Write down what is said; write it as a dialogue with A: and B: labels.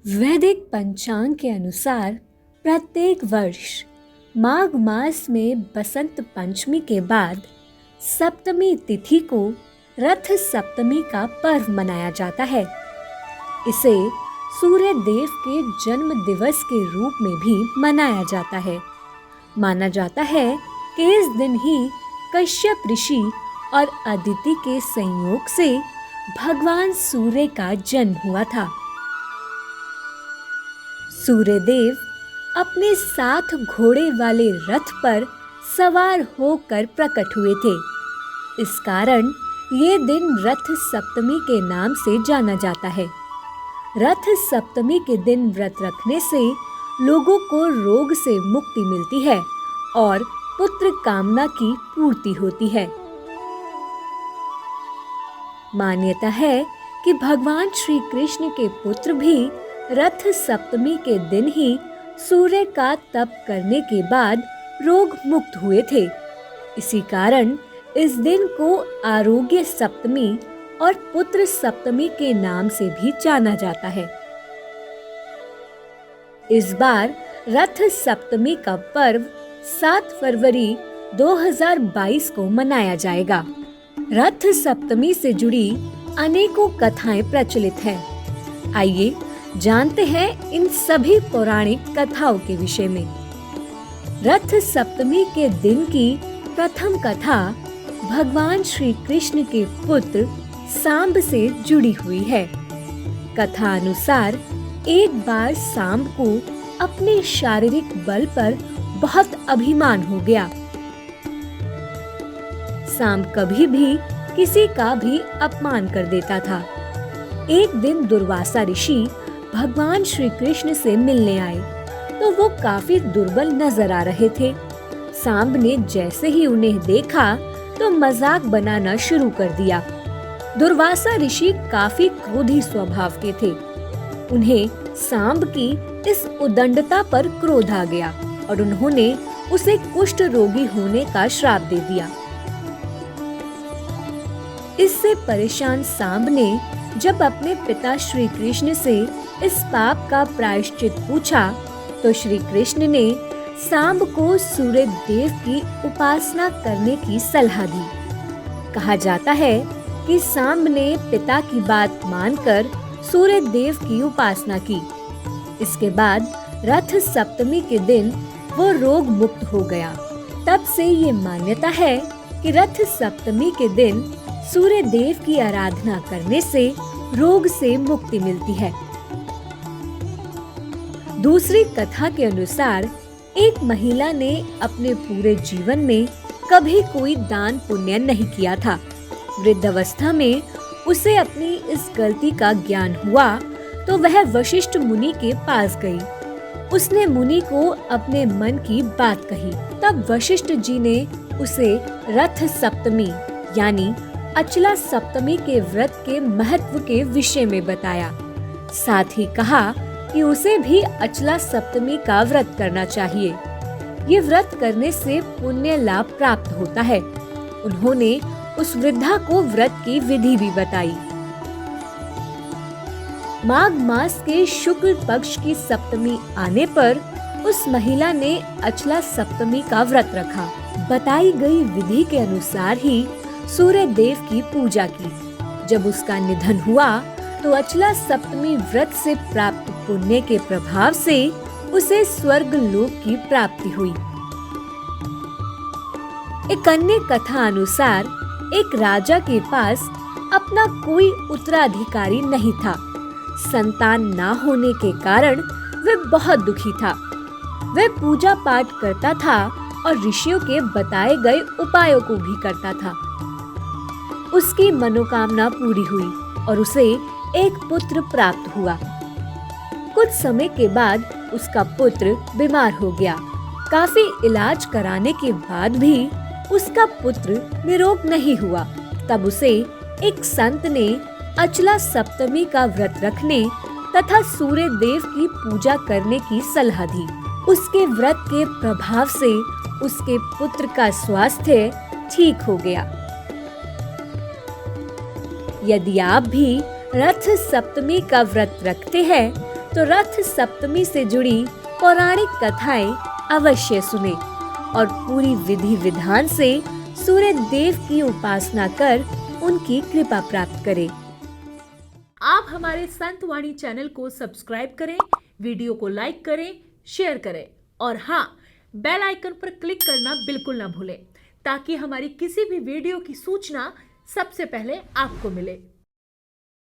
A: वैदिक पंचांग के अनुसार प्रत्येक वर्ष माघ मास में बसंत पंचमी के बाद सप्तमी तिथि को रथ सप्तमी का पर्व मनाया जाता है। इसे सूर्य देव के जन्म दिवस के रूप में भी मनाया जाता है। माना जाता है कि इस दिन ही कश्यप ऋषि और अदिति के संयोग से भगवान सूर्य का जन्म हुआ था। सूर्यदेव अपने 7 घोड़े वाले रथ पर सवार होकर प्रकट हुए थे। इस कारण ये दिन रथ सप्तमी के नाम से जाना जाता है। रथ सप्तमी के दिन व्रत रखने से लोगों को रोग से मुक्ति मिलती है और पुत्र कामना की पूर्ति होती है। मान्यता है कि भगवान श्री कृष्ण के पुत्र भी रथ सप्तमी के दिन ही सूर्य का तप करने के बाद रोग मुक्त हुए थे। इसी कारण इस दिन को आरोग्य सप्तमी और पुत्र सप्तमी के नाम से भी जाना जाता है। इस बार रथ सप्तमी का पर्व 7 फरवरी 2022 को मनाया जाएगा। रथ सप्तमी से जुड़ी अनेकों कथाएं प्रचलित हैं। आइए जानते हैं इन सभी पौराणिक कथाओं के विषय में। रथ सप्तमी के दिन की प्रथम कथा भगवान श्री कृष्ण के पुत्र सांब से जुड़ी हुई है। कथा अनुसार एक बार सांब को अपने शारीरिक बल पर बहुत अभिमान हो गया। सांब कभी भी किसी का भी अपमान कर देता था। एक दिन दुर्वासा ऋषि भगवान श्री कृष्ण से मिलने आए तो वो काफी दुर्बल नजर आ रहे थे। सांब ने जैसे ही उन्हें देखा तो मजाक बनाना शुरू कर दिया। दुर्वासा ऋषि काफी क्रोधी स्वभाव के थे। उन्हें सांब की इस उदंडता पर क्रोध आ गया और उन्होंने उसे कुष्ठ रोगी होने का श्राप दे दिया। इससे परेशान सांब ने जब अपने पिता श्री कृष्ण से इस पाप का प्रायश्चित पूछा तो श्री कृष्ण ने सांब को सूर्य देव की उपासना करने की सलाह दी। कहा जाता है कि सांब ने पिता की बात मानकर सूर्य देव की उपासना की। इसके बाद रथ सप्तमी के दिन वो रोग मुक्त हो गया। तब से ये मान्यता है कि रथ सप्तमी के दिन सूर्य देव की आराधना करने से रोग से मुक्ति मिलती है। दूसरी कथा के अनुसार एक महिला ने अपने पूरे जीवन में कभी कोई दान पुण्य नहीं किया था। वृद्धावस्था में उसे अपनी इस गलती का ज्ञान हुआ तो वह वशिष्ठ मुनि के पास गई। उसने मुनि को अपने मन की बात कही। तब वशिष्ठ जी ने उसे रथ सप्तमी यानी अचला सप्तमी के व्रत के महत्व के विषय में बताया। साथ ही कहा कि उसे भी अचला सप्तमी का व्रत करना चाहिए। ये व्रत करने से पुण्य लाभ प्राप्त होता है। उन्होंने उस वृद्धा को व्रत की विधि भी बताई। माघ मास के शुक्ल पक्ष की सप्तमी आने पर उस महिला ने अचला सप्तमी का व्रत रखा। बताई गई विधि के अनुसार ही सूर्य देव की पूजा की। जब उसका निधन हुआ तो अचला सप्तमी व्रत से प्राप्त पुण्य के प्रभाव से उसे स्वर्ग लोक की प्राप्ति हुई। एक अन्य कथा अनुसार एक राजा के पास अपना कोई उत्तराधिकारी नहीं था। संतान ना होने के कारण वह बहुत दुखी था। वह पूजा पाठ करता था और ऋषियों के बताए गए उपायों को भी करता था। उसकी मनोकामना पूरी हुई और उसे एक पुत्र प्राप्त हुआ। कुछ समय के बाद उसका पुत्र बीमार हो गया। काफी इलाज कराने के बाद भी उसका पुत्र निरोग नहीं हुआ। तब उसे एक संत ने अचला सप्तमी का व्रत रखने तथा सूर्य देव की पूजा करने की सलाह दी। उसके व्रत के प्रभाव से उसके पुत्र का स्वास्थ्य ठीक हो गया। यदि आप भी रथ सप्तमी का व्रत रखते हैं तो रथ सप्तमी से जुड़ी पौराणिक कथाएं अवश्य सुने और पूरी विधि विधान से सूर्य देव की उपासना कर उनकी कृपा प्राप्त करें।
B: आप हमारे संत वाणी चैनल को सब्सक्राइब करें, वीडियो को लाइक करें, शेयर करें और हाँ, बेल आइकन पर क्लिक करना बिल्कुल ना भूलें ताकि हमारी किसी भी वीडियो की सूचना सबसे पहले आपको मिले।